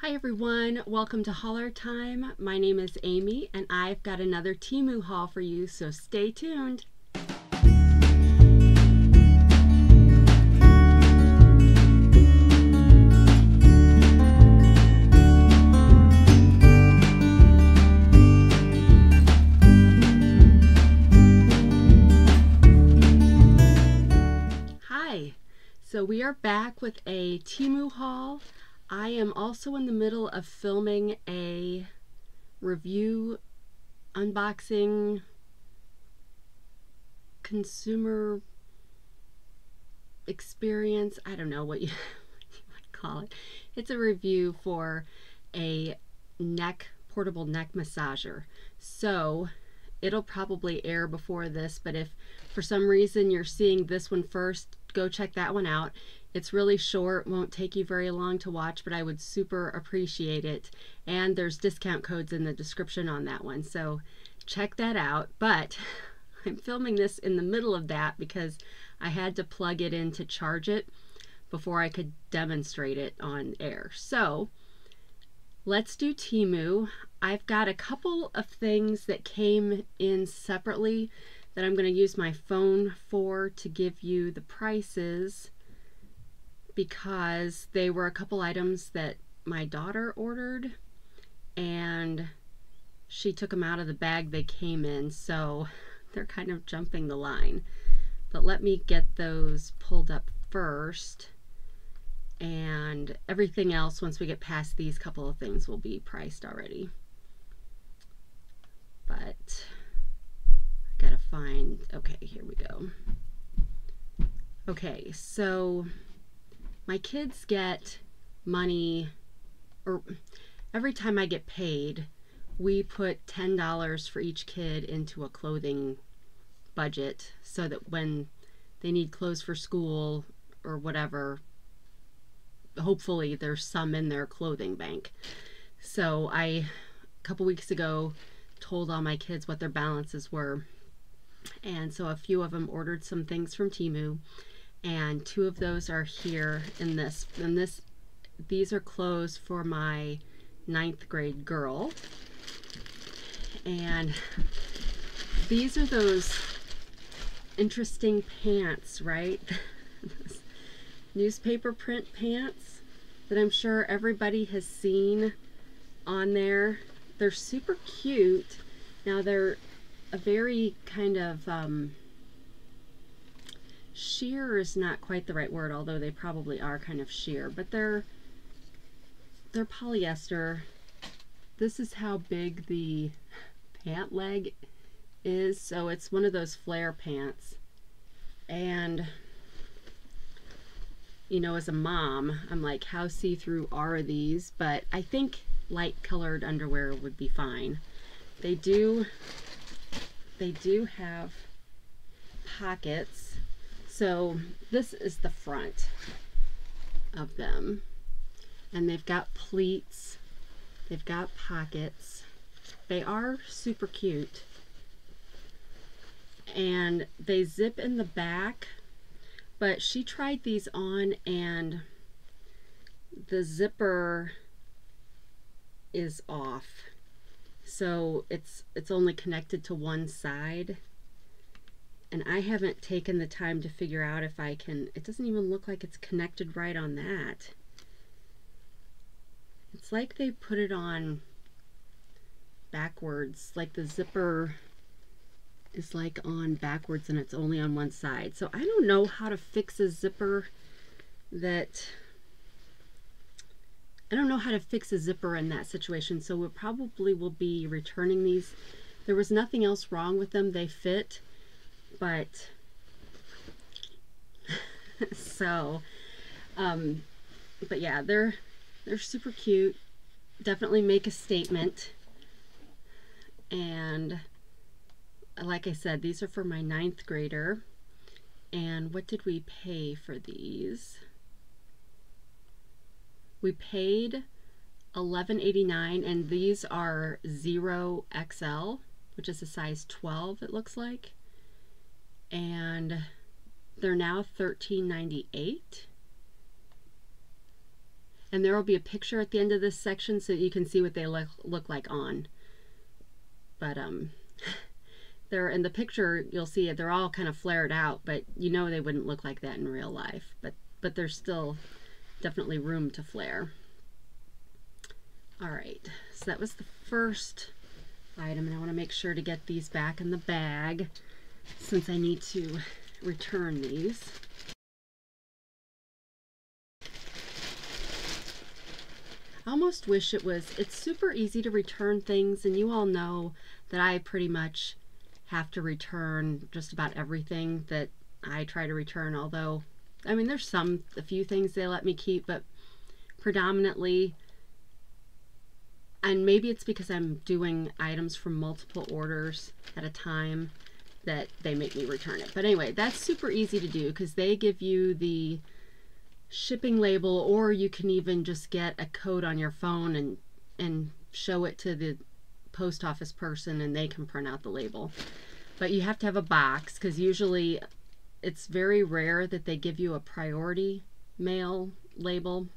Hi everyone, welcome to Hauler Time. My name is Amy and I've got another Temu haul for you, so stay tuned. Hi, so we are back with a Temu haul. I am also in the middle of filming a review, unboxing, consumer experience. I don't know what you might call it. It's a review for a portable neck massager. So it'll probably air before this, but if for some reason you're seeing this one first, go check that one out. It's really short, won't take you very long to watch, but I would super appreciate it. And there's discount codes in the description on that one, so check that out. But I'm filming this in the middle of that because I had to plug it in to charge it before I could demonstrate it on air. So let's do Temu. I've got a couple of things that came in separately that I'm going to use my phone for to give you the prices, because they were a couple items that my daughter ordered and she took them out of the bag they came in, so they're kind of jumping the line. But let me get those pulled up first, and everything else once we get past these couple of things will be priced already. But I gotta find, okay, here we go. Okay, so my kids get money, or every time I get paid, we put $10 for each kid into a clothing budget so that when they need clothes for school or whatever, hopefully there's some in their clothing bank. So I, a couple weeks ago, told all my kids what their balances were, and so a few of them ordered some things from Temu, and two of those are here in this. And these are clothes for my 9th grade girl, and these are those interesting pants, right? Newspaper print pants that I'm sure everybody has seen on there. They're super cute. Now they're a very kind of sheer is not quite the right word, although they probably are kind of sheer, but they're polyester. This is how big the pant leg is, so it's one of those flare pants. And you know, as a mom, I'm like, how see-through are these? But I think light colored underwear would be fine. They do have pockets. So this is the front of them, and they've got pleats, they've got pockets. They are super cute, and they zip in the back, but she tried these on and the zipper is off, so it's only connected to one side. And I haven't taken the time to figure out if I can, it doesn't even look like it's connected right on that. It's like they put it on backwards, like the zipper is like on backwards and it's only on one side. So I don't know how to fix a zipper that, I don't know how to fix a zipper in that situation. So we probably will be returning these. There was nothing else wrong with them. They fit. But so but yeah, they're super cute, definitely make a statement. And like I said, these are for my 9th grader. And what did we pay for these? We paid $11.89, and these are 0XL, which is a size 12, it looks like. And they're now $13.98. And there will be a picture at the end of this section so you can see what they look like on. But they're in the picture, you'll see it, they're all kind of flared out, but you know they wouldn't look like that in real life. But there's still definitely room to flare. All right, so that was the first item, and I want to make sure to get these back in the bag since I need to return these. I almost wish it's super easy to return things, and you all know that I pretty much have to return just about everything that I try to return, although, I mean, there's a few things they let me keep, but predominantly, and maybe it's because I'm doing items from multiple orders at a time that they make me return it. But anyway, that's super easy to do because they give you the shipping label, or you can even just get a code on your phone and show it to the post office person and they can print out the label. But you have to have a box because usually it's very rare that they give you a priority mail label,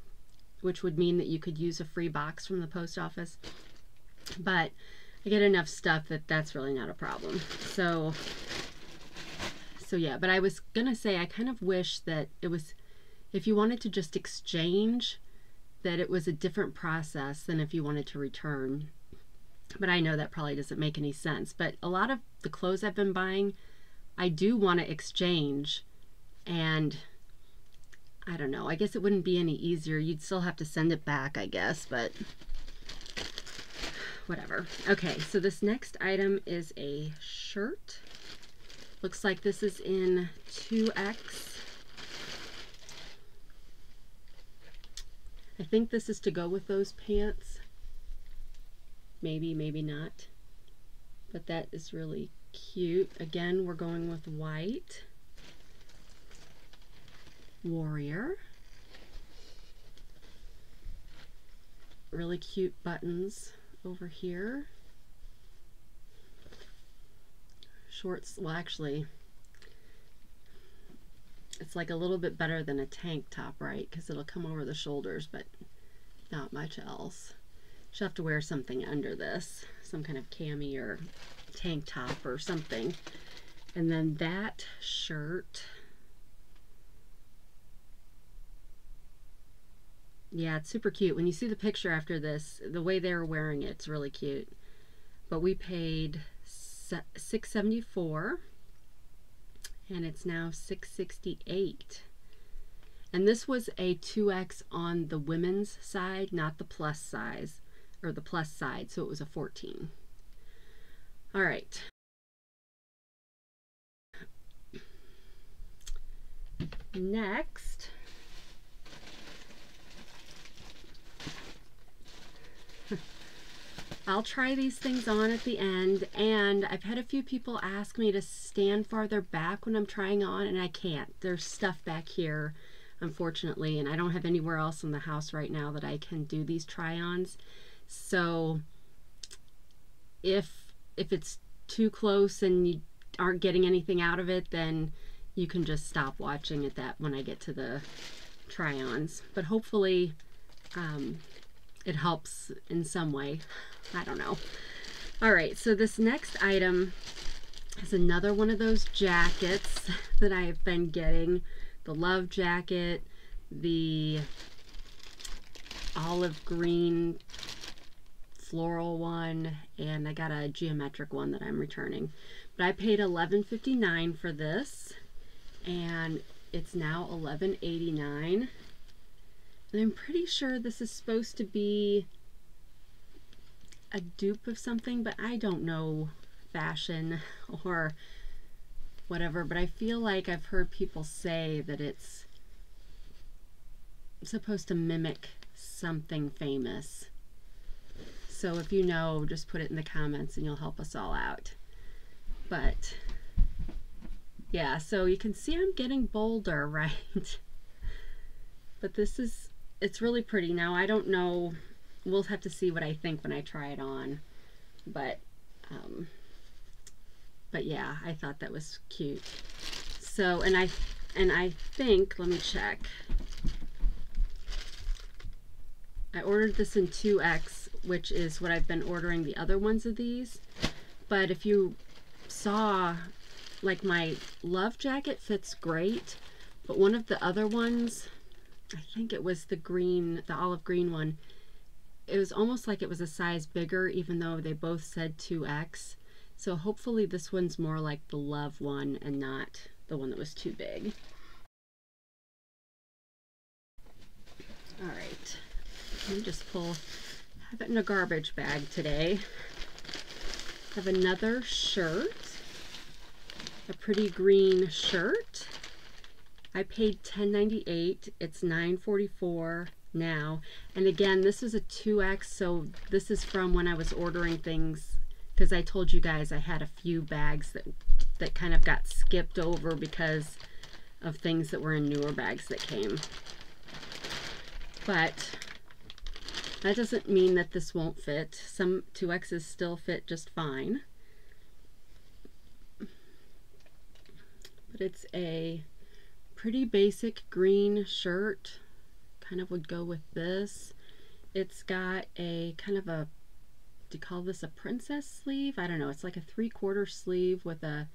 which would mean that you could use a free box from the post office. But I get enough stuff that that's really not a problem. So yeah, but I was gonna say I kind of wish that it was, if you wanted to just exchange, that it was a different process than if you wanted to return. But I know that probably doesn't make any sense. But a lot of the clothes I've been buying, I do want to exchange, and I don't know, I guess it wouldn't be any easier. You'd still have to send it back, I guess, but whatever. Okay, so this next item is a shirt. Looks like this is in 2X. I think this is to go with those pants. Maybe, maybe not. But that is really cute. Again, we're going with white. Warrior. Really cute buttons over here. Shorts, well actually, it's like a little bit better than a tank top, right? Because it'll come over the shoulders, but not much else. She'll have to wear something under this, some kind of cami or tank top or something. And then that shirt, yeah, it's super cute. When you see the picture after this, the way they were wearing it, it's really cute. But we paid $6.74 and it's now $6.68. And this was a 2X on the women's side, not the plus size, or the plus side, so it was a 14. All right. Next, I'll try these things on at the end, and I've had a few people ask me to stand farther back when I'm trying on, and I can't. There's stuff back here, unfortunately, and I don't have anywhere else in the house right now that I can do these try-ons. So if it's too close and you aren't getting anything out of it, then you can just stop watching at that when I get to the try-ons. But hopefully it helps in some way. I don't know. All right, so this next item is another one of those jackets that I have been getting. The love jacket, the olive green floral one, and I got a geometric one that I'm returning. But I paid $11.59 for this, and it's now $11.89. And I'm pretty sure this is supposed to be a dupe of something, but I don't know fashion or whatever, but I feel like I've heard people say that it's supposed to mimic something famous. So if you know, just put it in the comments and you'll help us all out. But yeah, so you can see I'm getting bolder, right? But this is, it's really pretty. Now I don't know, we'll have to see what I think when I try it on, but yeah, I thought that was cute. So, and I think, let me check. I ordered this in 2X, which is what I've been ordering the other ones of these. But if you saw, like, my Love jacket fits great, but one of the other ones, I think it was the green, the olive green one, it was almost like it was a size bigger, even though they both said 2X. So hopefully this one's more like the Love one and not the one that was too big. All right, let me just have it in a garbage bag today. Have another shirt, a pretty green shirt. I paid $10.98. It's $9.44 now. And again, this is a 2X, so this is from when I was ordering things, because I told you guys I had a few bags that kind of got skipped over because of things that were in newer bags that came. But that doesn't mean that this won't fit. Some 2Xs still fit just fine. But it's a pretty basic green shirt. Kind of would go with this. It's got a kind of a, do you call this a princess sleeve? I don't know. It's like a 3/4 sleeve with a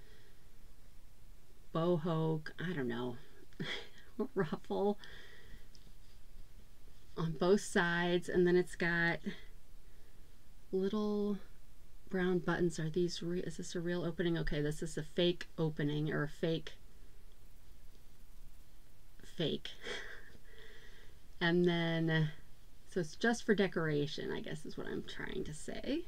boho, I don't know, ruffle on both sides, and then it's got little brown buttons. Are these real? Is this a real opening? Okay, this is a fake opening, or a fake. And then, so it's just for decoration, I guess is what I'm trying to say.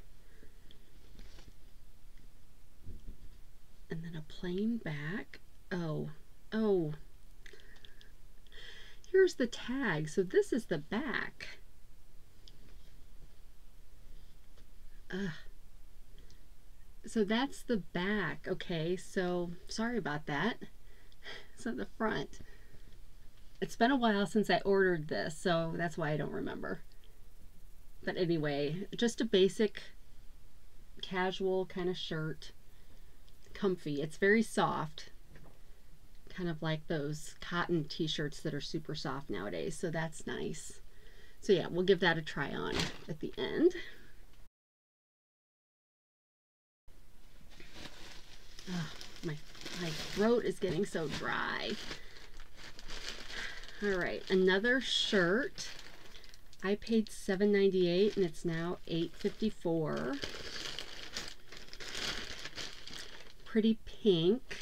And then a plain back. Oh, here's the tag. So this is the back. So that's the back. Okay, so sorry about that. So the front. It's been a while since I ordered this, so that's why I don't remember. But anyway, just a basic casual kind of shirt. Comfy. It's very soft. Kind of like those cotton t-shirts that are super soft nowadays, so that's nice. So yeah, we'll give that a try on at the end. Oh, my throat is getting so dry. All right, another shirt. I paid $7.98 and it's now $8.54. Pretty pink.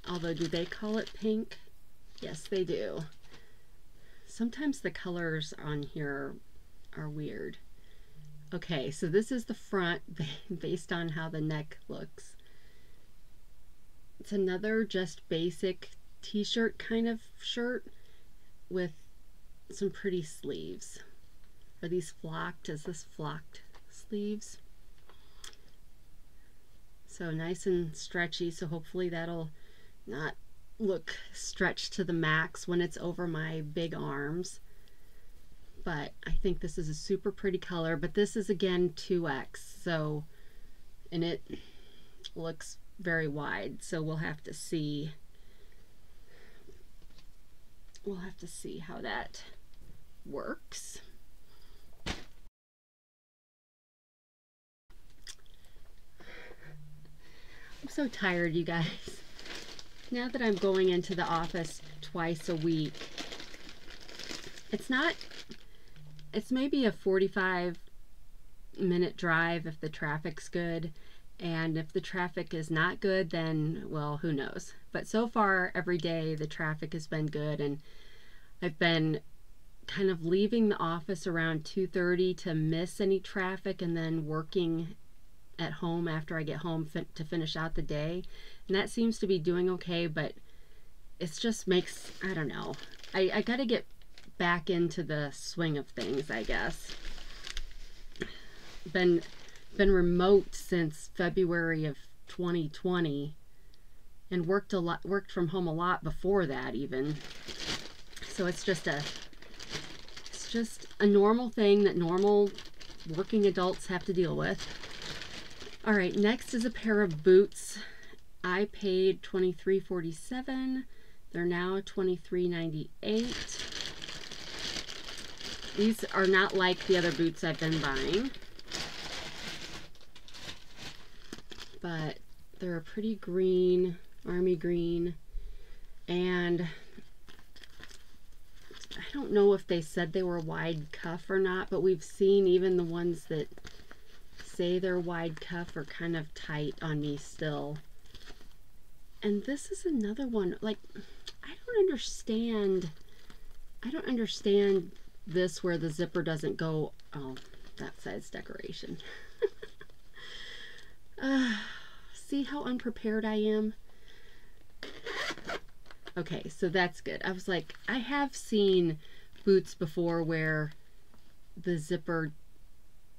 Although, do they call it pink? Yes, they do. Sometimes the colors on here are weird. Okay, so this is the front based on how the neck looks. It's another just basic t-shirt kind of shirt with some pretty sleeves. Are these flocked? Is this flocked sleeves? So nice and stretchy, so hopefully that'll not look stretched to the max when it's over my big arms. But I think this is a super pretty color, but this is again 2X, so, and it looks very wide, so we'll have to see. We'll have to see how that works. I'm so tired, you guys. Now that I'm going into the office twice a week, it's maybe a 45-minute drive if the traffic's good, and if the traffic is not good, then, well, who knows. But so far, every day, the traffic has been good, and I've been kind of leaving the office around 2:30 to miss any traffic, and then working at home after I get home to finish out the day. And that seems to be doing okay, but it just makes, I don't know. I got to get back into the swing of things, I guess. Been remote since February of 2020 and worked from home a lot before that even. So it's just a normal thing that normal working adults have to deal with. All right, next is a pair of boots. I paid $23.47. They're now $23.98. These are not like the other boots I've been buying, but they're a pretty green, army green, and I don't know if they said they were wide cuff or not, but we've seen even the ones that say they're wide cuff are kind of tight on me still. And this is another one, like, I don't understand this where the zipper doesn't go, oh, that size decoration. See how unprepared I am? Okay, so that's good. I was like, I have seen boots before where the zipper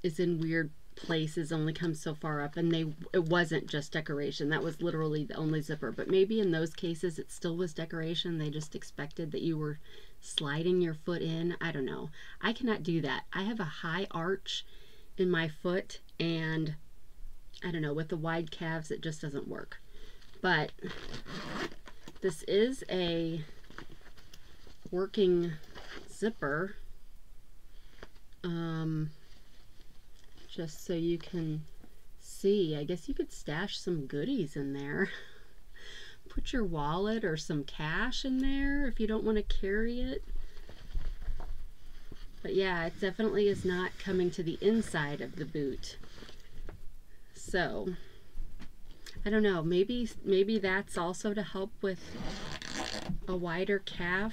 is in weird places, only comes so far up, and it wasn't just decoration. That was literally the only zipper. But maybe in those cases it still was decoration. They just expected that you were sliding your foot in. I don't know. I cannot do that. I have a high arch in my foot, and I don't know, with the wide calves it just doesn't work. But this is a working zipper, just so you can see. I guess you could stash some goodies in there. Put your wallet or some cash in there if you don't want to carry it. But yeah, it definitely is not coming to the inside of the boot. So I don't know, maybe that's also to help with a wider calf.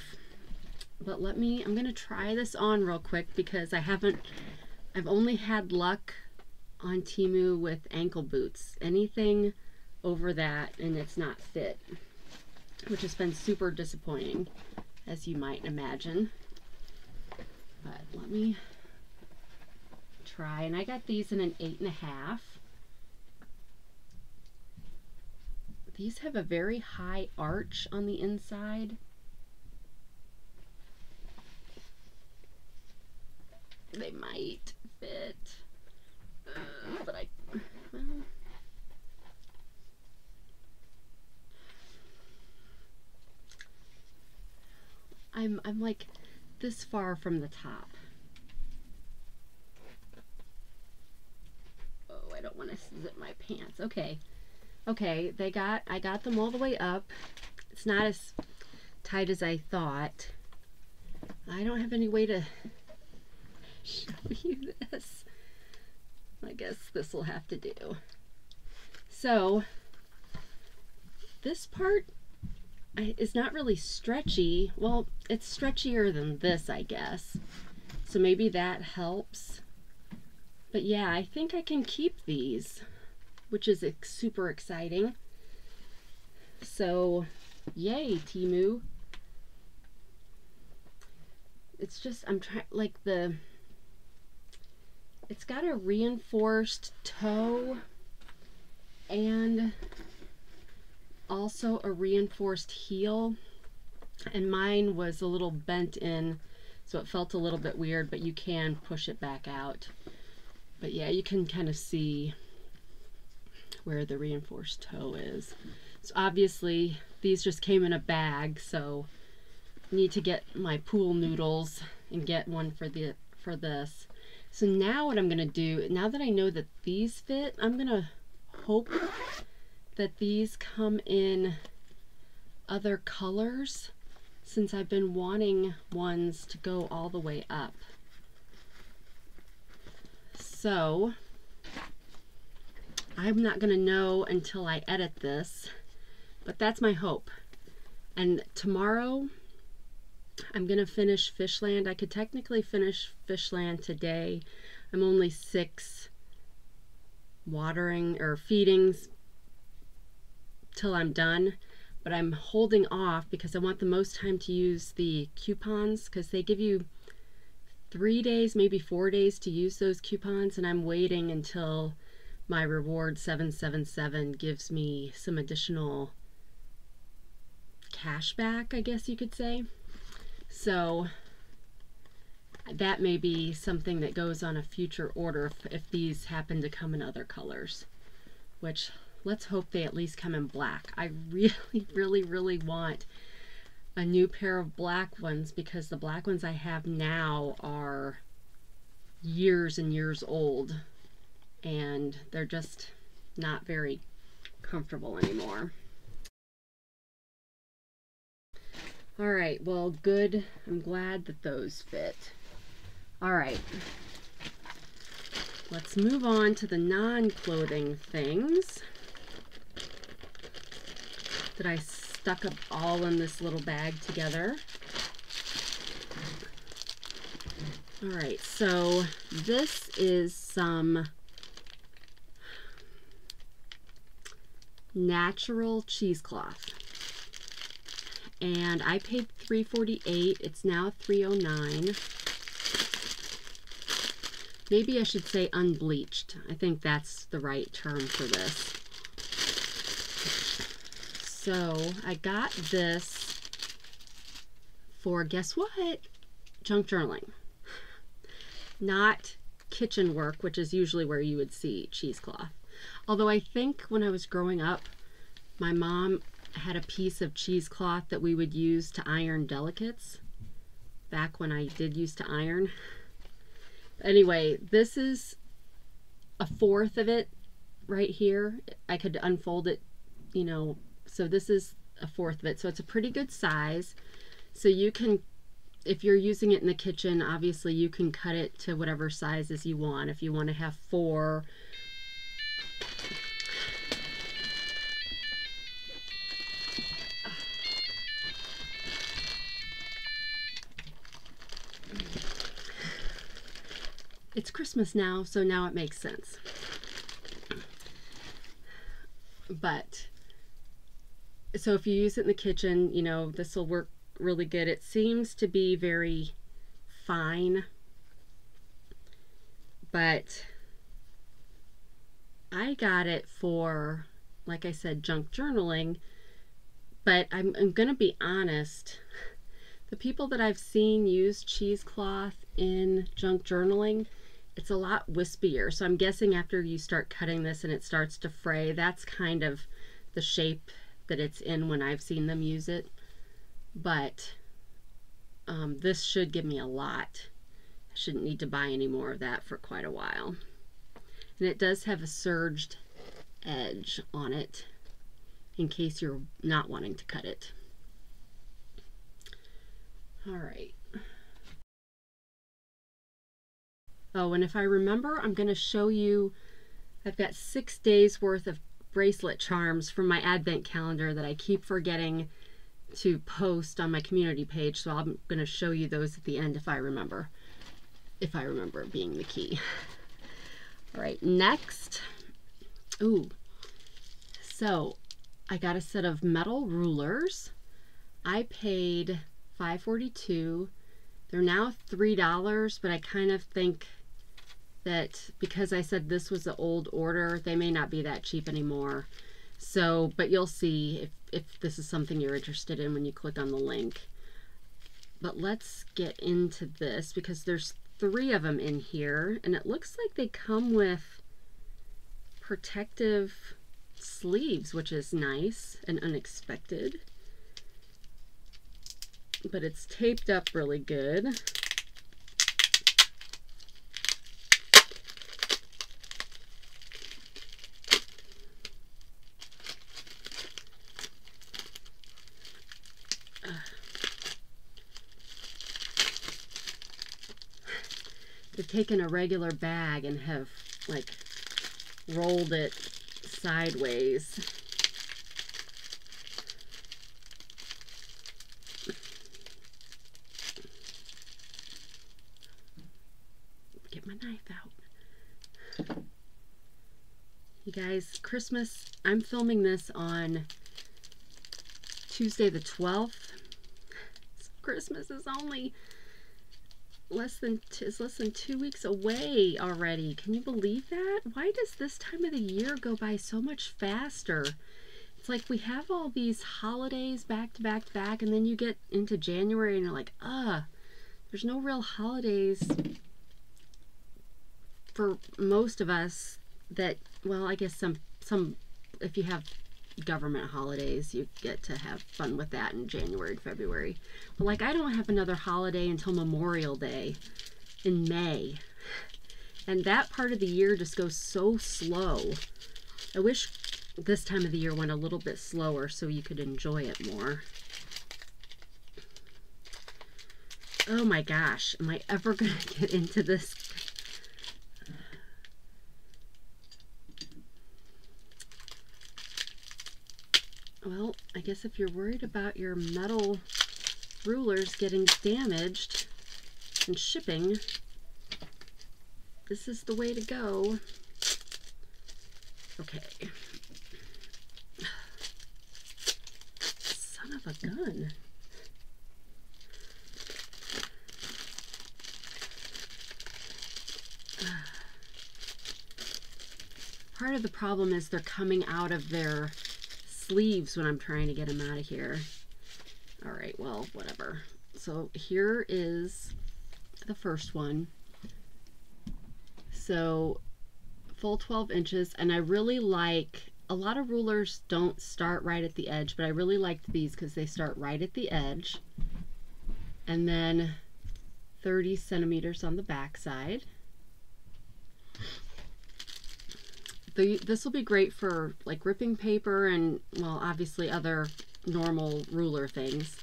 But I'm gonna try this on real quick because I've only had luck on Temu with ankle boots. Anything over that and it's not fit, which has been super disappointing, as you might imagine. But let me try, and I got these in an 8.5. These have a very high arch on the inside. They might fit, but well, I'm like this far from the top. Oh, I don't want to zip my pants. Okay. Okay, I got them all the way up. It's not as tight as I thought. I don't have any way to show you this. I guess this will have to do. So this part is not really stretchy. Well, it's stretchier than this, I guess. So maybe that helps. But yeah, I think I can keep these, which is super exciting. So yay, Temu. It's just, I'm trying, like, it's got a reinforced toe and also a reinforced heel, and mine was a little bent in, so it felt a little bit weird, but you can push it back out. But yeah, you can kind of see where the reinforced toe is. So obviously these just came in a bag, so I need to get my pool noodles and get one for this. So now what I'm gonna do, now that I know that these fit, I'm gonna hope that these come in other colors, since I've been wanting ones to go all the way up. So I'm not gonna know until I edit this, but that's my hope. And tomorrow I'm gonna finish Fishland. I could technically finish Fishland today. I'm only 6 watering or feedings till I'm done, but I'm holding off because I want the most time to use the coupons, because they give you 3 days, maybe 4 days to use those coupons, and I'm waiting until my reward 777 gives me some additional cash back, I guess you could say. So that may be something that goes on a future order if these happen to come in other colors, which let's hope they at least come in black. I really want a new pair of black ones, because the black ones I have now are years and years old, and they're just not very comfortable anymore. All right, well, good. I'm glad that those fit. All right, let's move on to the non-clothing things that I stuck up all in this little bag together. All right, so this is some natural cheesecloth, and I paid $3.48. It's now $3.09. Maybe I should say unbleached. I think that's the right term for this. So I got this for, guess what? Junk journaling. Not kitchen work, which is usually where you would see cheesecloth. Although I think when I was growing up, my mom had a piece of cheesecloth that we would use to iron delicates back when I did used to iron. Anyway, this is a fourth of it right here. I could unfold it, you know, so this is a fourth of it. So it's a pretty good size. So you can, if you're using it in the kitchen, obviously you can cut it to whatever sizes you want. If you want to have 4, it's Christmas now, so now it makes sense. But, so if you use it in the kitchen, you know, this will work really good. It seems to be very fine, but I got it for, like I said, junk journaling. But I'm going to be honest, the people that I've seen use cheesecloth in junk journaling, it's a lot wispier. So I'm guessing after you start cutting this and it starts to fray, that's kind of the shape that it's in when I've seen them use it. But this should give me a lot. I shouldn't need to buy any more of that for quite a while. And it does have a serged edge on it in case you're not wanting to cut it. All right. Oh, and if I remember, I'm going to show you, I've got 6 days worth of bracelet charms from my advent calendar that I keep forgetting to post on my community page, so I'm going to show you those at the end if I remember. If I remember being the key. All right, next. Ooh, so I got a set of metal rulers. I paid $5.42. They're now $3, but I kind of think that because I said this was the old order, they may not be that cheap anymore. So, but you'll see if this is something you're interested in when you click on the link. But let's get into this because there's 3 of them in here, and it looks like they come with protective sleeves, which is nice and unexpected. But it's taped up really good. They've taken a regular bag and have like rolled it sideways. Get my knife out. You guys, Christmas, I'm filming this on Tuesday the 12th. Christmas is only less than 2 weeks away already. Can you believe that? Why does this time of the year go by so much faster? It's like we have all these holidays back to back to back, and then you get into January and you're like, there's no real holidays for most of us that, well, I guess some if you have government holidays, you get to have fun with that in January and February. But like, I don't have another holiday until Memorial Day in May. And that part of the year just goes so slow. I wish this time of the year went a little bit slower so you could enjoy it more. Oh my gosh, am I ever going to get into this? Well, I guess if you're worried about your metal rulers getting damaged and shipping, this is the way to go. Okay. Son of a gun. Part of the problem is they're coming out of their sleeves when I'm trying to get them out of here. All right, well, whatever. So here is the first one. So full 12 inches, and I really like, a lot of rulers don't start right at the edge, but I really liked these because they start right at the edge, and then 30 centimeters on the back side. This will be great for like ripping paper and, well, obviously other normal ruler things,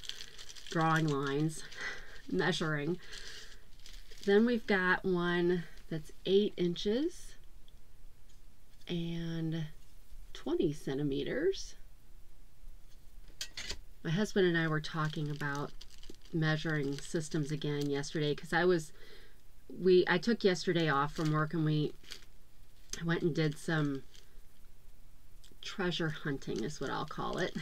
drawing lines, measuring. Then we've got one that's 8 inches and 20 centimeters. My husband and I were talking about measuring systems again yesterday because I took yesterday off from work, and I went and did some treasure hunting is what I'll call it.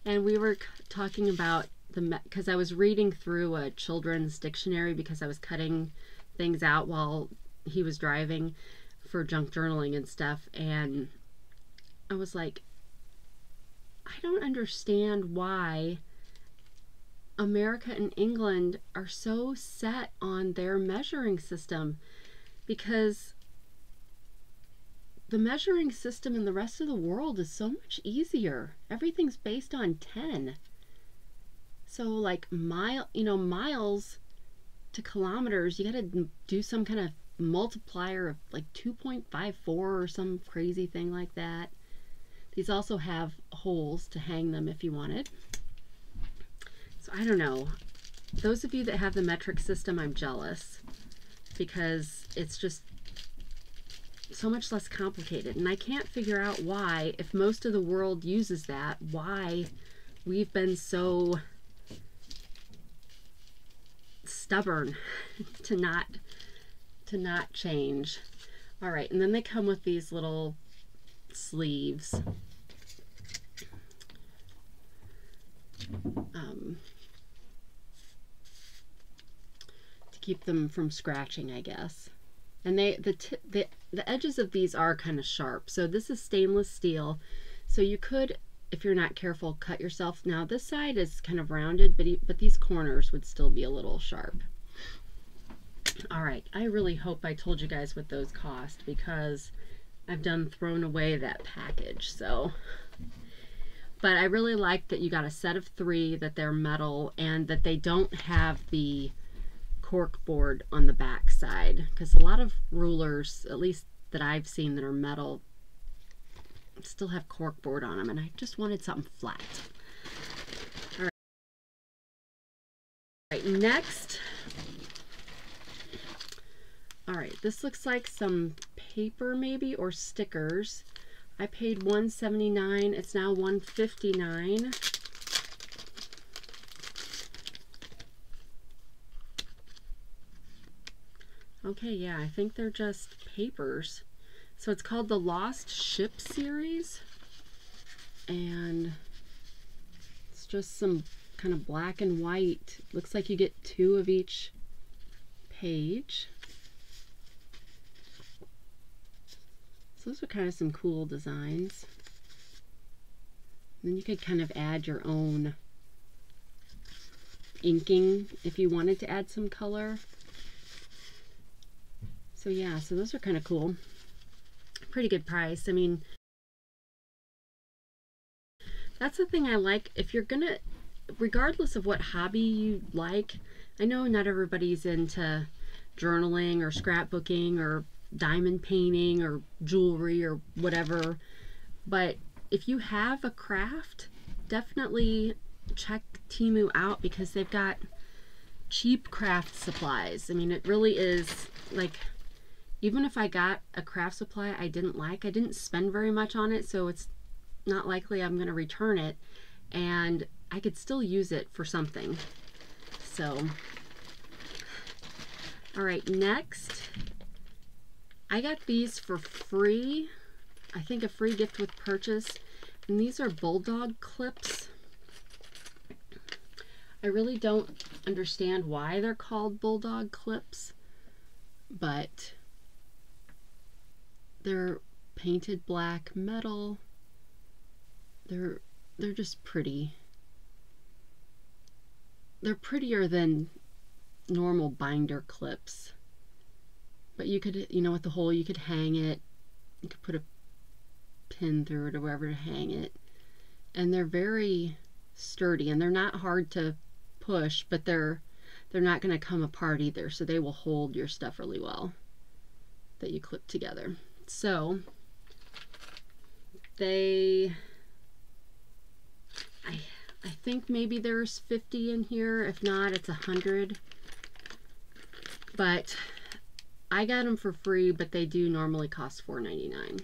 And we were talking about because I was reading through a children's dictionary because I was cutting things out while he was driving for junk journaling and stuff, and I was like, I don't understand why America and England are so set on their measuring system, because the measuring system in the rest of the world is so much easier. Everything's based on 10. So like miles to kilometers, you got to do some kind of multiplier of like 2.54 or some crazy thing like that. These also have holes to hang them if you wanted. So I don't know. Those of you that have the metric system, I'm jealous, because it's just so much less complicated. And I can't figure out why, if most of the world uses that, why we've been so stubborn to not change. All right, and then they come with these little sleeves. To keep them from scratching, I guess. And the edges of these are kind of sharp. So this is stainless steel. So you could, if you're not careful, cut yourself. Now this side is kind of rounded, but these corners would still be a little sharp. All right, I really hope I told you guys what those cost, because I've done thrown away that package. So, but I really like that you got a set of 3, that they're metal, and that they don't have the cork board on the back side, because a lot of rulers, at least that I've seen that are metal, still have cork board on them, and I just wanted something flat. All right, next. All right, this looks like some paper maybe, or stickers. I paid $1.79. It's now $1.59. Okay, yeah, I think they're just papers. So it's called the Lost Ship series, and it's just some kind of black and white. Looks like you get 2 of each page. So those are kind of some cool designs. And then you could kind of add your own inking if you wanted to add some color. So yeah, so those are kind of cool. Pretty good price. I mean, that's the thing I like. If you're gonna, regardless of what hobby you like, I know not everybody's into journaling or scrapbooking or diamond painting or jewelry or whatever. But if you have a craft, definitely check Temu out because they've got cheap craft supplies. I mean, it really is like, even if I got a craft supply I didn't spend very much on it, so it's not likely I'm going to return it, and I could still use it for something. So, all right, next, I got these for free. I think a free gift with purchase, and these are bulldog clips. I really don't understand why they're called bulldog clips, but they're painted black metal. They're just pretty. They're prettier than normal binder clips. But you could, you know, with the hole, you could hang it. You could put a pin through it or wherever to hang it. And they're very sturdy, and they're not hard to push, but they're not going to come apart either, so they will hold your stuff really well that you clip together. So I think maybe there's 50 in here. If not, it's 100. But I got them for free, but they do normally cost $4.99.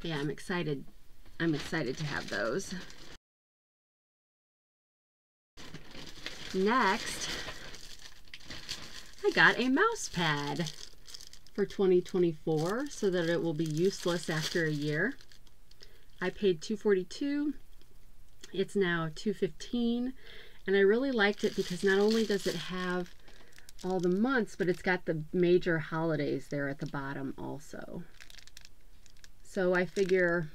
Yeah, I'm excited. I'm excited to have those. Next, I got a mouse pad for 2024 so that it will be useless after a year. I paid $2.42. It's now $2.15, and I really liked it because not only does it have all the months, but it's got the major holidays there at the bottom also. So I figure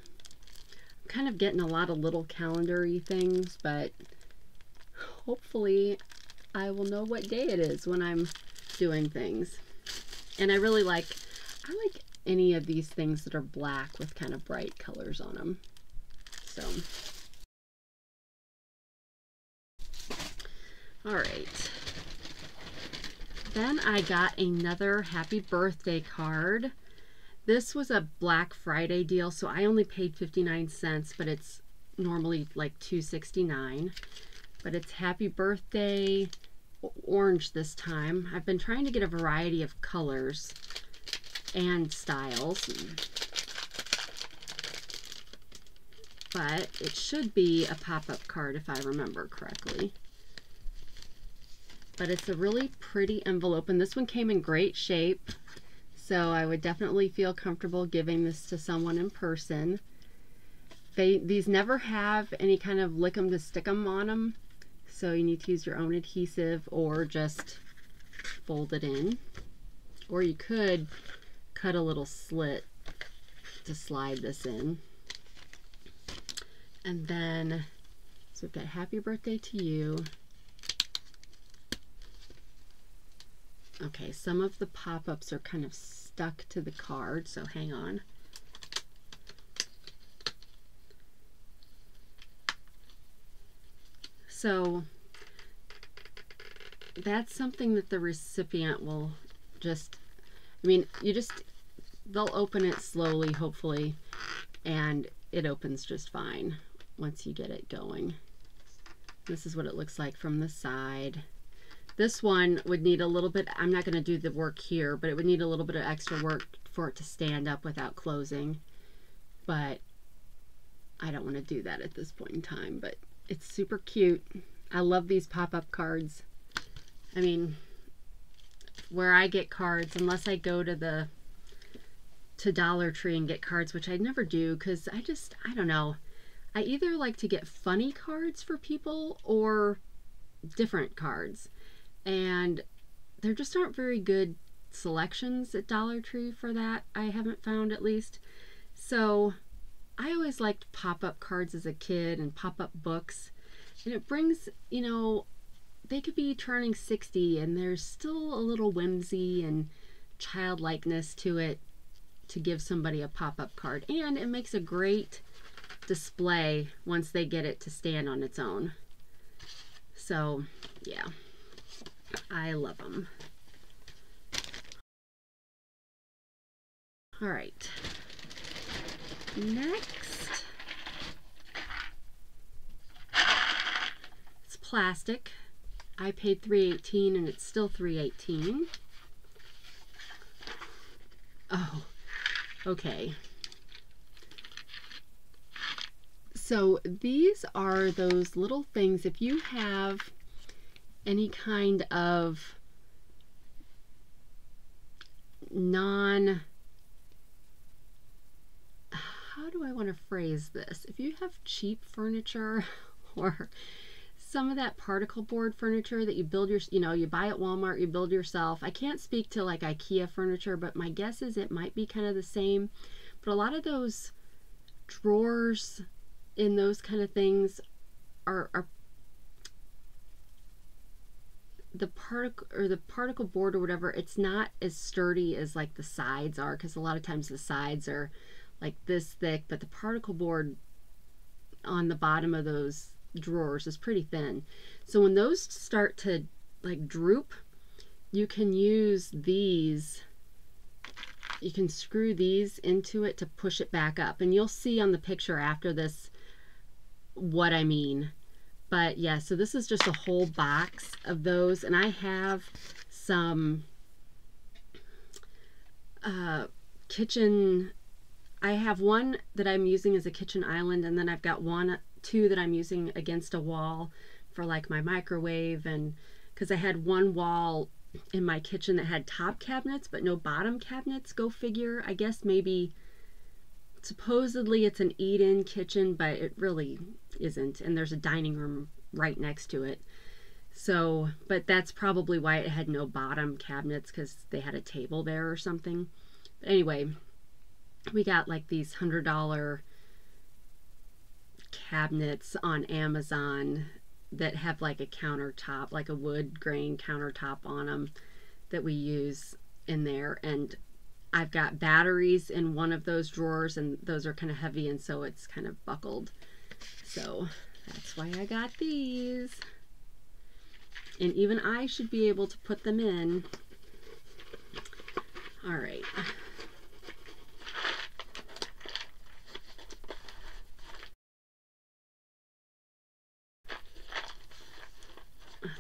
I'm kind of getting a lot of little calendar-y things, but hopefully I will know what day it is when I'm doing things. And I like any of these things that are black with kind of bright colors on them. So, all right. Then I got another happy birthday card. This was a Black Friday deal, so I only paid 59 cents, but it's normally like $2.69. But it's happy birthday orange this time. I've been trying to get a variety of colors and styles, but it should be a pop-up card if I remember correctly. But it's a really pretty envelope, and this one came in great shape, so I would definitely feel comfortable giving this to someone in person. These never have any kind of lick 'em to stick 'em on them, so you need to use your own adhesive or just fold it in, or you could cut a little slit to slide this in. And then, so we've got happy birthday to you. Okay, some of the pop-ups are kind of stuck to the card, so hang on. So that's something that the recipient will just, I mean, they'll open it slowly, hopefully, and it opens just fine once you get it going. This is what it looks like from the side. This one would need a little bit, I'm not going to do the work here, but it would need a little bit of extra work for it to stand up without closing. But I don't want to do that at this point in time, but it's super cute. I love these pop-up cards. I mean, where I get cards, unless I go to Dollar Tree and get cards, which I never do, because I don't know. I either like to get funny cards for people or different cards. And there just aren't very good selections at Dollar Tree for that. I haven't found, at least. So I always liked pop-up cards as a kid and pop-up books. And it brings, you know, they could be turning 60 and there's still a little whimsy and childlikeness to it to give somebody a pop-up card. And it makes a great display once they get it to stand on its own. So, yeah. I love them. All right. Next, it's plastic. I paid $3.18 and it's still $3.18. Oh, okay. So these are those little things. If you have any kind of how do I want to phrase this? If you have cheap furniture or some of that particle board furniture that you build you buy at Walmart, you build yourself. I can't speak to like IKEA furniture, but my guess is it might be kind of the same. But a lot of those drawers in those kind of things are the particle board or whatever. It's not as sturdy as like the sides are, because a lot of times the sides are like this thick, but the particle board on the bottom of those drawers is pretty thin. So when those start to like droop, you can use these, you can screw these into it to push it back up, and you'll see on the picture after this what I mean. But yeah, so this is just a whole box of those, and I have some kitchen, I have one that I'm using as a kitchen island, and then I've got two that I'm using against a wall for like my microwave, and because I had one wall in my kitchen that had top cabinets but no bottom cabinets. Go figure. I guess maybe supposedly it's an eat-in kitchen, but it really isn't, and there's a dining room right next to it. So, but that's probably why it had no bottom cabinets, because they had a table there or something. But anyway, we got like these $100 cabinets on Amazon that have like a countertop, like a wood grain countertop on them that we use in there. And I've got batteries in one of those drawers, and those are kind of heavy, and so it's kind of buckled. So that's why I got these. And even I should be able to put them in. All right.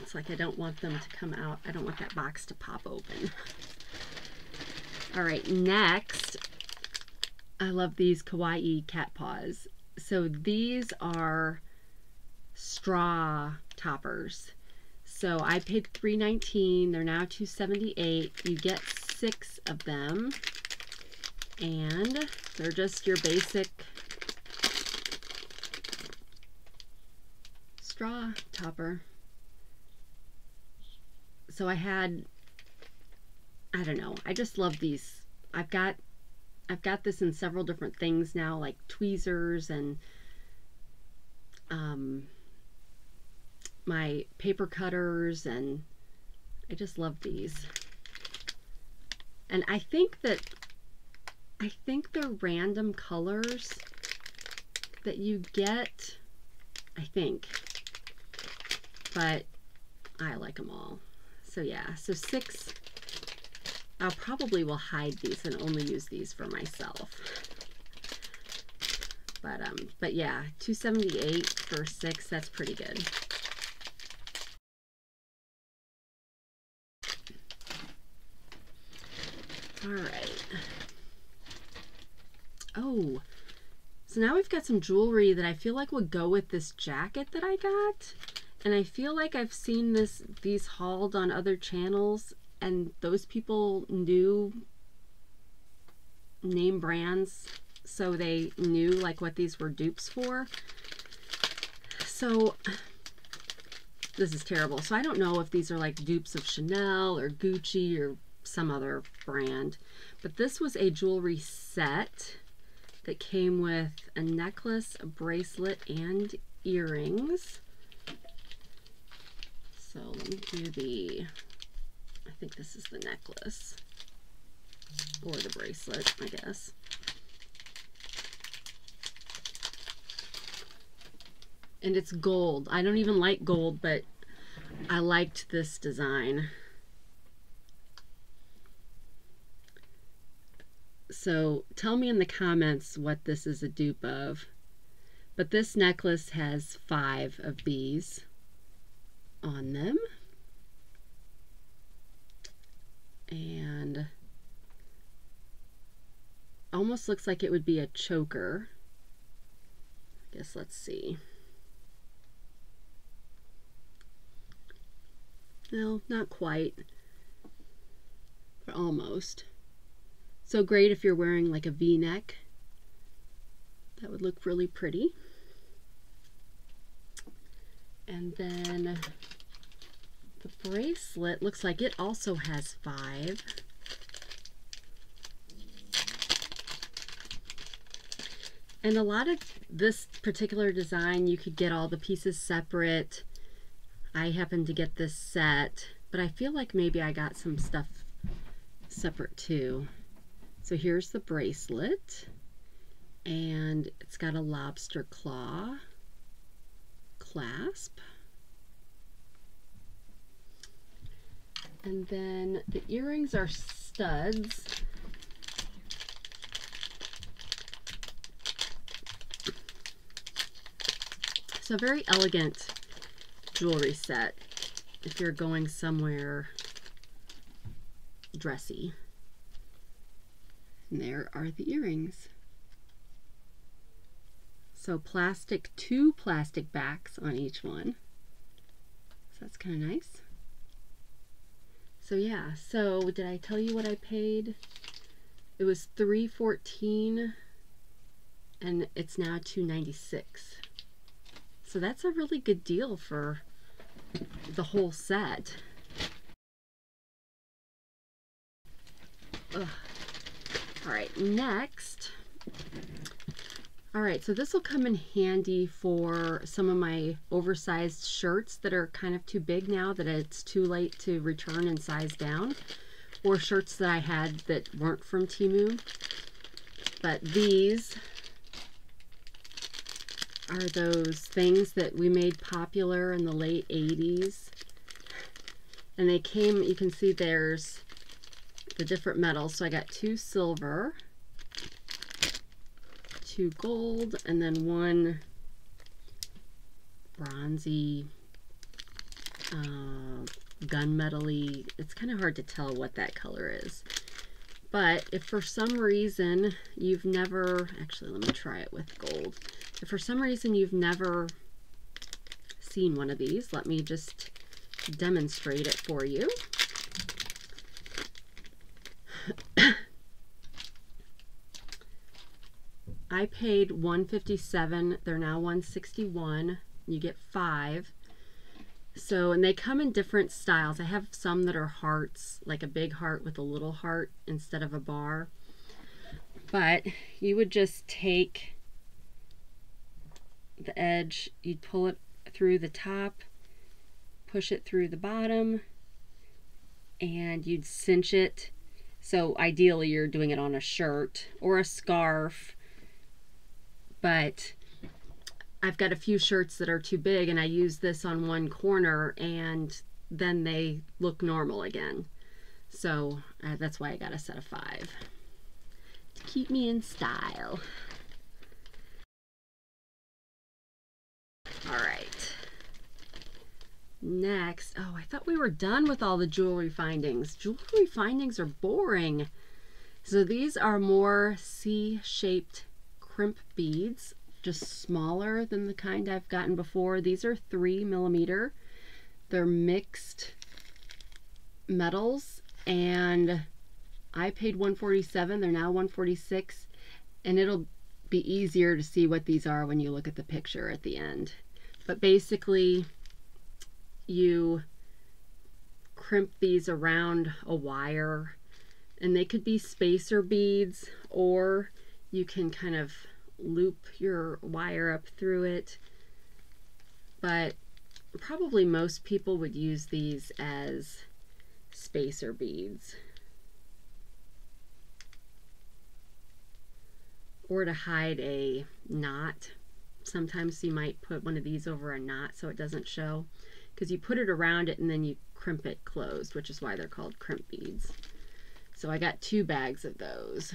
It's like I don't want them to come out. I don't want that box to pop open. All right, next, I love these kawaii cat paws. So these are straw toppers. So I paid $3.19. They're now $2.78. You get 6 of them, and they're just your basic straw topper. So I don't know, I just love these. I've got this in several different things now, like tweezers and my paper cutters, and I just love these. And I think they're random colors that you get, I think, but I like them all. So yeah, so 6. I probably will hide these and only use these for myself. But yeah, $2.78 for 6. That's pretty good. All right. Oh, so now we've got some jewelry that I feel like would go with this jacket that I got. And I feel like I've seen these hauled on other channels, and those people knew name brands, so they knew like what these were dupes for. So this is terrible. So I don't know if these are like dupes of Chanel or Gucci or some other brand, but this was a jewelry set that came with a necklace, a bracelet, and earrings. So let me do I think this is the necklace, or the bracelet, I guess. And it's gold. I don't even like gold, but I liked this design. So tell me in the comments what this is a dupe of. But this necklace has 5 of these on them. And almost looks like it would be a choker. I guess let's see. No, not quite, but almost. So great if you're wearing like a V-neck. That would look really pretty. And then the bracelet looks like it also has 5. And a lot of this particular design, you could get all the pieces separate. I happened to get this set, but I feel like maybe I got some stuff separate too. So here's the bracelet, and it's got a lobster claw clasp. And then the earrings are studs. So very elegant jewelry set if you're going somewhere dressy. And there are the earrings. So plastic, 2 plastic backs on each one. So that's kind of nice. So yeah, so did I tell you what I paid? It was $314 and it's now $296. So that's a really good deal for the whole set. Ugh. All right, next. All right, so this will come in handy for some of my oversized shirts that are kind of too big now that it's too late to return and size down, or shirts that I had that weren't from Temu. But these are those things that we made popular in the late 80s. And they came, you can see there's the different metals. So I got 2 silver, 2 gold, and then 1 bronzy, gunmetal-y. It's kind of hard to tell what that color is. But if for some reason you've never, actually let me try it with gold. If for some reason you've never seen one of these, let me just demonstrate it for you. I paid $157. They're now $161. You get 5. So, and they come in different styles. I have some that are hearts, like a big heart with a little heart instead of a bar. But you would just take the edge, you'd pull it through the top, push it through the bottom, and you'd cinch it. So ideally you're doing it on a shirt or a scarf, but I've got a few shirts that are too big and I use this on one corner and then they look normal again. So that's why I got a set of 5 to keep me in style. All right. Next, oh, I thought we were done with all the jewelry findings. Jewelry findings are boring. So these are more C-shaped crimp beads, just smaller than the kind I've gotten before. These are 3mm. They're mixed metals, and I paid $147. They're now $146, and it'll be easier to see what these are when you look at the picture at the end. But basically, you crimp these around a wire, and they could be spacer beads, or you can kind of loop your wire up through it. But probably most people would use these as spacer beads, or to hide a knot. Sometimes you might put one of these over a knot so it doesn't show, because you put it around it and then you crimp it closed, which is why they're called crimp beads. So I got 2 bags of those.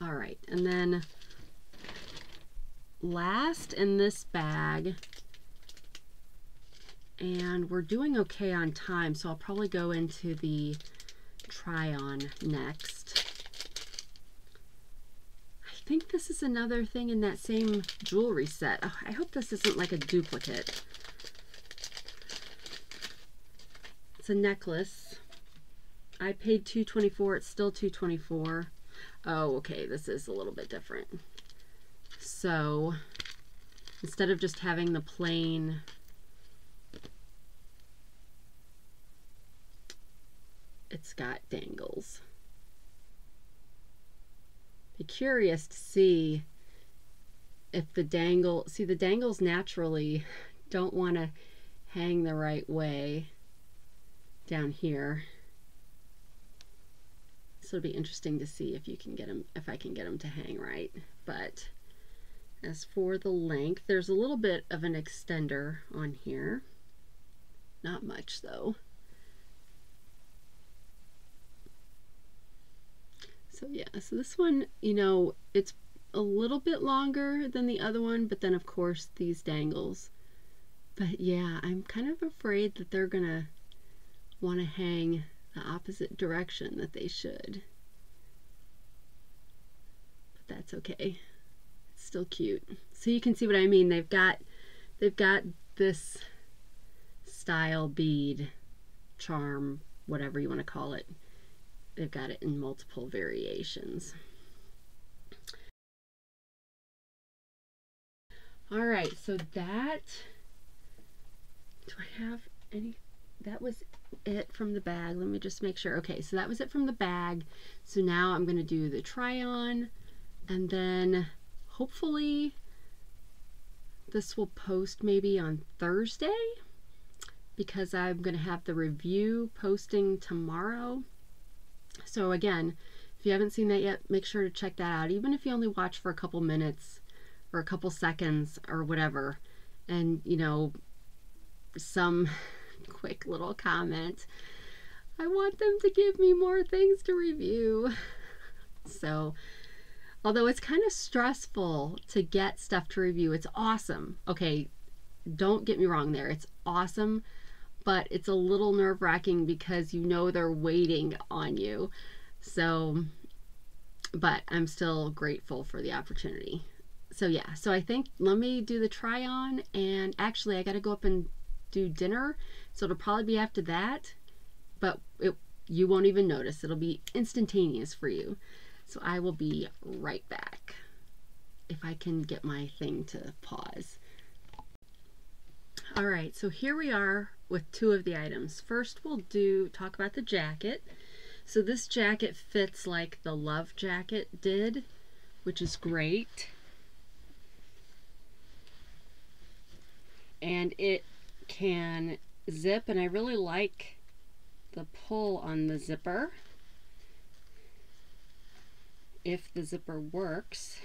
All right, and then last in this bag, and we're doing okay on time, so I'll probably go into the try-on next. I think this is another thing in that same jewelry set. Oh, I hope this isn't like a duplicate. It's a necklace. I paid $224. It's still $224. Oh, okay, this is a little bit different. So instead of just having the plain it's got dangles. Be curious to see if the the dangles naturally don't want to hang the right way down here. So it'll be interesting to see if you can get them, if I can get them to hang right. But as for the length, there's a little bit of an extender on here. Not much though. So yeah, so this one, you know, it's a little bit longer than the other one, but then of course these dangles. But yeah, I'm kind of afraid that they're gonna want to hang the opposite direction that they should. But that's okay. It's still cute. So you can see what I mean. They've got this style bead, charm, whatever you want to call it. They've got it in multiple variations. All right, so that, do I have any? That was it from the bag. Let me just make sure. Okay, so that was it from the bag. So now I'm going to do the try on, and then hopefully this will post maybe on Thursday, because I'm going to have the review posting tomorrow. So again, if you haven't seen that yet, make sure to check that out. Even if you only watch for a couple minutes or a couple seconds or whatever, and you know, some quick little comment. I want them to give me more things to review. So, although it's kind of stressful to get stuff to review, it's awesome. Okay, don't get me wrong there. It's awesome, but it's a little nerve-wracking because you know they're waiting on you. So, but I'm still grateful for the opportunity. So yeah, so I think let me do the try on, and actually I got to go up and do dinner, so it'll probably be after that, but you won't even notice. It'll be instantaneous for you. So I will be right back if I can get my thing to pause. All right, so here we are with two of the items. First we'll talk about the jacket. So this jacket fits like the Love jacket did, which is great. And it can zip, and I really like the pull on the zipper, if the zipper works.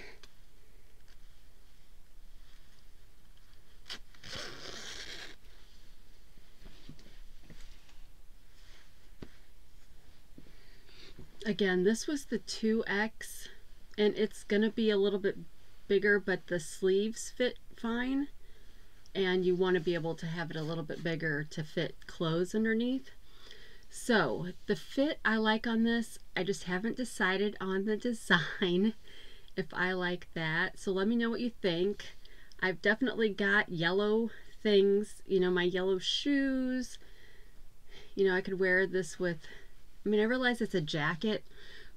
Again, this was the 2X, and it's gonna be a little bit bigger, but the sleeves fit fine, and you want to be able to have it a little bit bigger to fit clothes underneath. So the fit I like on this, I just haven't decided on the design if I like that. So let me know what you think. I've definitely got yellow things, you know, my yellow shoes. You know, I could wear this with, I mean, I realize it's a jacket,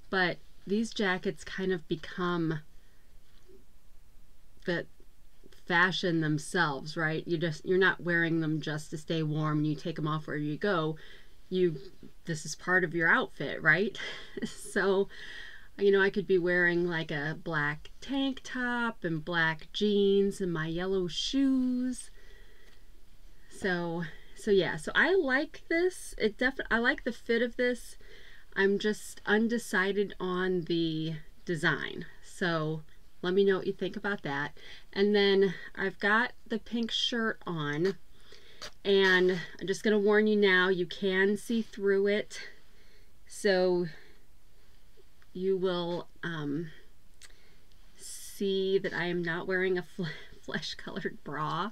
but these jackets kind of become the fashion themselves, right? You're not wearing them just to stay warm. You take them off wherever you go. This is part of your outfit, right? So, you know, I could be wearing like a black tank top and black jeans and my yellow shoes. So yeah, so I like this. I like the fit of this. I'm just undecided on the design. So let me know what you think about that. And then I've got the pink shirt on, and I'm just going to warn you now, you can see through it. So you will, see that I am not wearing a flesh colored bra.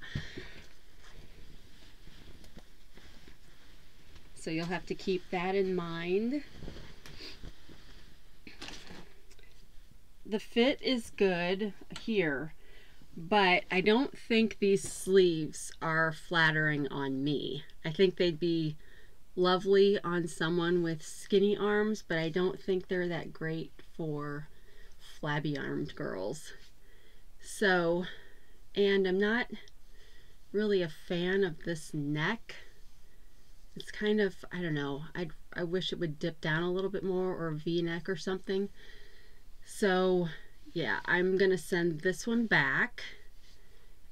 So you'll have to keep that in mind. The fit is good here, but I don't think these sleeves are flattering on me. I think they'd be lovely on someone with skinny arms, but I don't think they're that great for flabby armed girls. So, and I'm not really a fan of this neck. It's kind of, I don't know, I wish it would dip down a little bit more, or a V-neck or something. So yeah, I'm gonna send this one back,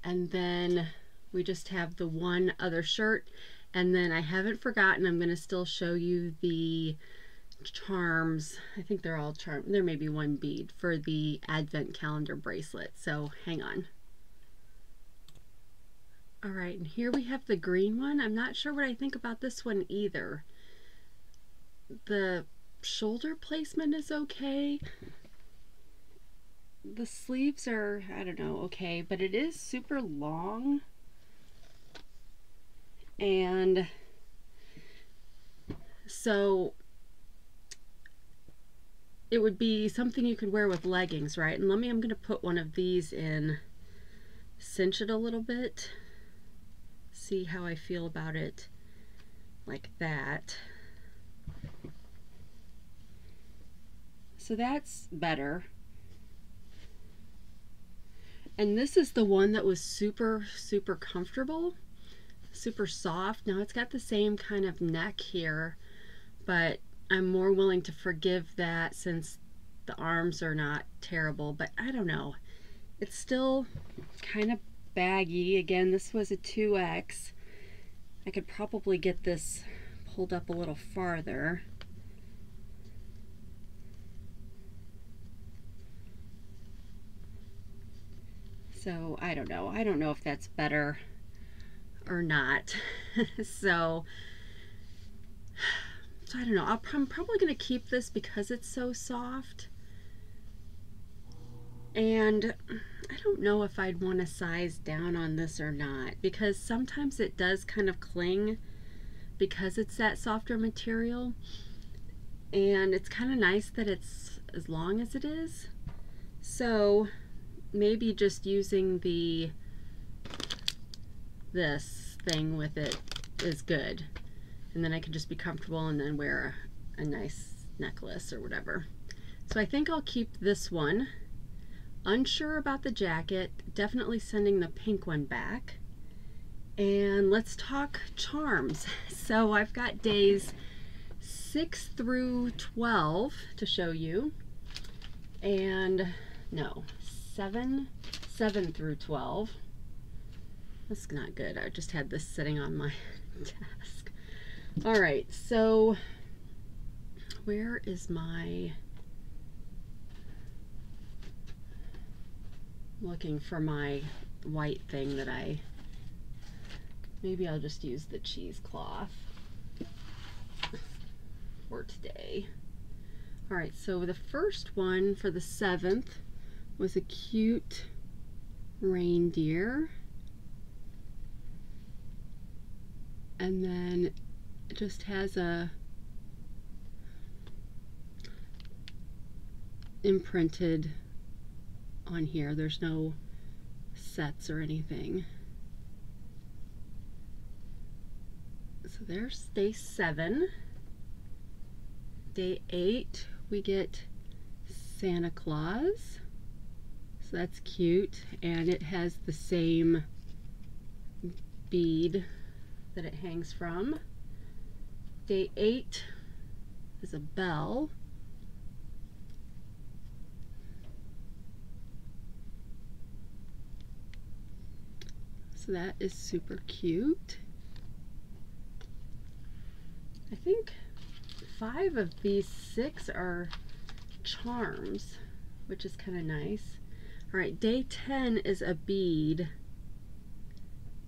and then we just have the one other shirt. And then I haven't forgotten, I'm gonna still show you the charms. I think they're all charms. There may be one bead for the advent calendar bracelet, so hang on. All right, and here we have the green one. I'm not sure what I think about this one either. The shoulder placement is okay. The sleeves are, I don't know, okay, but it is super long. And so it would be something you could wear with leggings, right? And I'm going to put one of these in, cinch it a little bit, see how I feel about it like that. So that's better. And this is the one that was super, super comfortable, super soft. Now it's got the same kind of neck here, but I'm more willing to forgive that since the arms are not terrible. But I don't know, it's still kind of baggy. Again, this was a 2X. I could probably get this pulled up a little farther. So I don't know. I don't know if that's better or not. so I don't know. I'm probably going to keep this because it's so soft. And I don't know if I'd want to size down on this or not, because sometimes it does kind of cling because it's that softer material. And it's kind of nice that it's as long as it is. So maybe just using this thing with it is good, and then I can just be comfortable and then wear a nice necklace or whatever. So I think I'll keep this one. Unsure about the jacket, definitely sending the pink one back. And let's talk charms. So I've got days 6 through 12 to show you, and no, 7 through 12. That's not good. I just had this sitting on my desk. All right, so where is my, looking for my white thing that maybe I'll just use the cheesecloth for today. All right, so the first one for the 7th was a cute reindeer, and then it just has a imprinted on here. There's no sets or anything. So there's day 7. Day 8 we get Santa Claus. So that's cute, and it has the same bead that it hangs from. Day 8 is a bell. So that is super cute. I think 5 of these 6 are charms, which is kind of nice. All right, day 10 is a bead,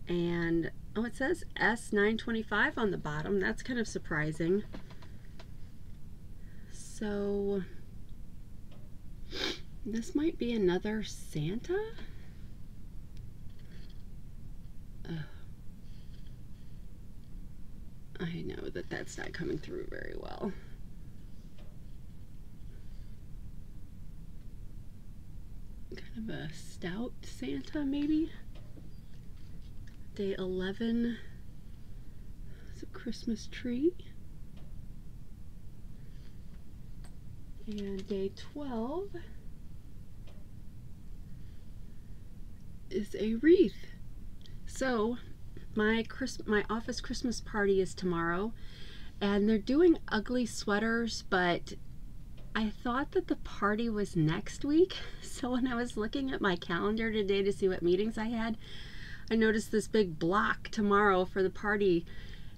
and oh, it says S925 on the bottom. That's kind of surprising. So This might be another Santa. I know that that's not coming through very well. Kind of a stout Santa, maybe. Day 11 is a Christmas tree. And day 12 is a wreath. So my office Christmas party is tomorrow, and they're doing ugly sweaters, but I thought that the party was next week. So when I was looking at my calendar today to see what meetings I had, I noticed this big block tomorrow for the party.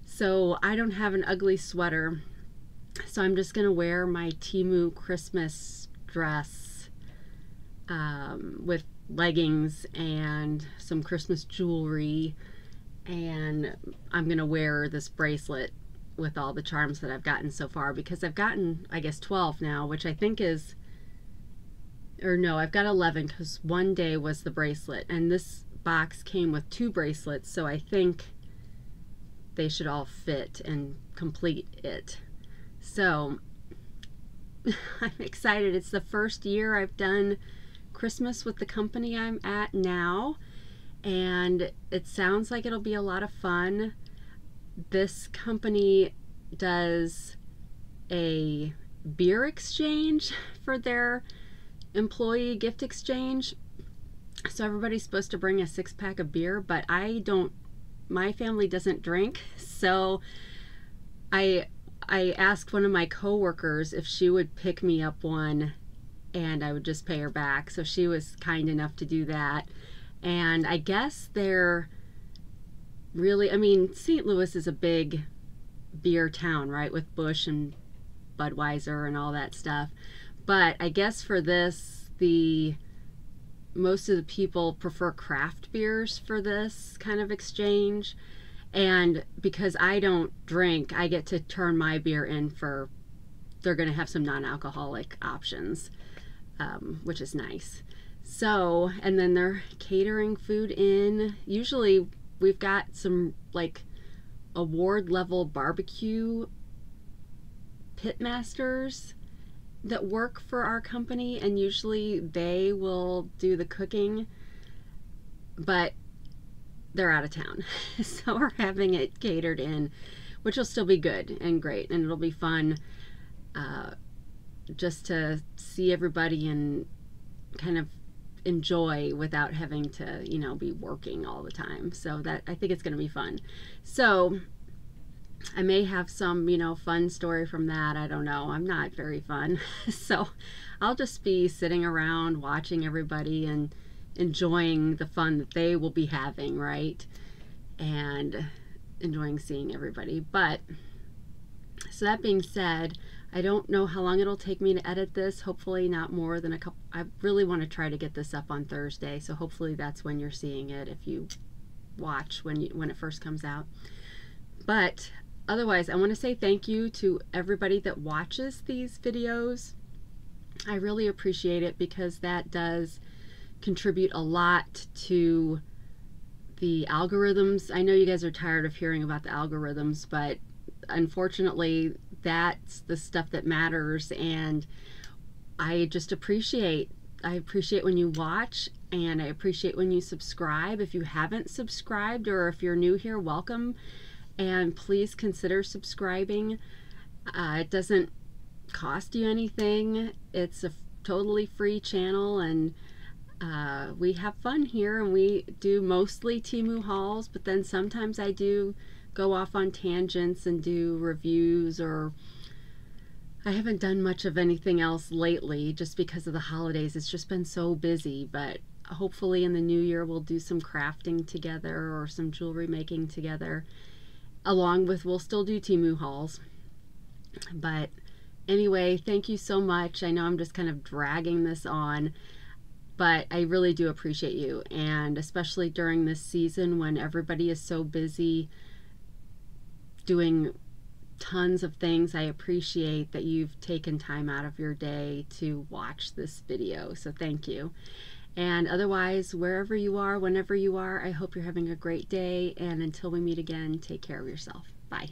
So I don't have an ugly sweater. So I'm just gonna wear my Temu Christmas dress with leggings and some Christmas jewelry, and I'm gonna wear this bracelet with all the charms that I've gotten so far, because I've gotten, I guess, 12 now, which I think is, or no, I've got 11, because one day was the bracelet, and this box came with 2 bracelets, so I think they should all fit and complete it. So I'm excited. It's the first year I've done Christmas with the company I'm at now, and it sounds like it'll be a lot of fun. This company does a beer exchange for their employee gift exchange. So everybody's supposed to bring a 6-pack of beer, but my family doesn't drink. So I asked one of my coworkers if she would pick me up one and I would just pay her back. So she was kind enough to do that. And I guess they're really, I mean, St. Louis is a big beer town, right? With Busch and Budweiser and all that stuff. But I guess for this, most of the people prefer craft beers for this kind of exchange. And because I don't drink, I get to turn my beer in for, they're going to have some non-alcoholic options, which is nice. So, and then they're catering food in. Usually we've got some like award level barbecue pitmasters that work for our company, and usually they will do the cooking, but they're out of town. So we're having it catered in, which will still be good and great, and it'll be fun just to see everybody and kind of enjoy without having to, you know, be working all the time. So that, I think it's going to be fun. So I may have some, you know, fun story from that. I don't know. I'm not very fun. So I'll just be sitting around watching everybody and enjoying the fun that they will be having, right? And enjoying seeing everybody. But so that being said, I don't know how long it'll take me to edit this. Hopefully not more than a couple. I really want to try to get this up on Thursday, so hopefully that's when you're seeing it if you watch when it first comes out. But otherwise, I want to say thank you to everybody that watches these videos. I really appreciate it, because that does contribute a lot to the algorithms. I know you guys are tired of hearing about the algorithms, but unfortunately that's the stuff that matters, and I just appreciate when you watch, and I appreciate when you subscribe. If you haven't subscribed, or if you're new here, welcome, and please consider subscribing. It doesn't cost you anything. It's a totally free channel, and we have fun here, and we do mostly Temu hauls, but then sometimes I do go off on tangents and do reviews, or I haven't done much of anything else lately just because of the holidays. It's just been so busy, but hopefully in the new year we'll do some crafting together or some jewelry making together, along with, we'll still do Temu hauls. But anyway, thank you so much. I know I'm just kind of dragging this on, but I really do appreciate you, and especially during this season when everybody is so busy doing tons of things. I appreciate that you've taken time out of your day to watch this video, so thank you. And otherwise, wherever you are, whenever you are, I hope you're having a great day, and until we meet again, take care of yourself. Bye.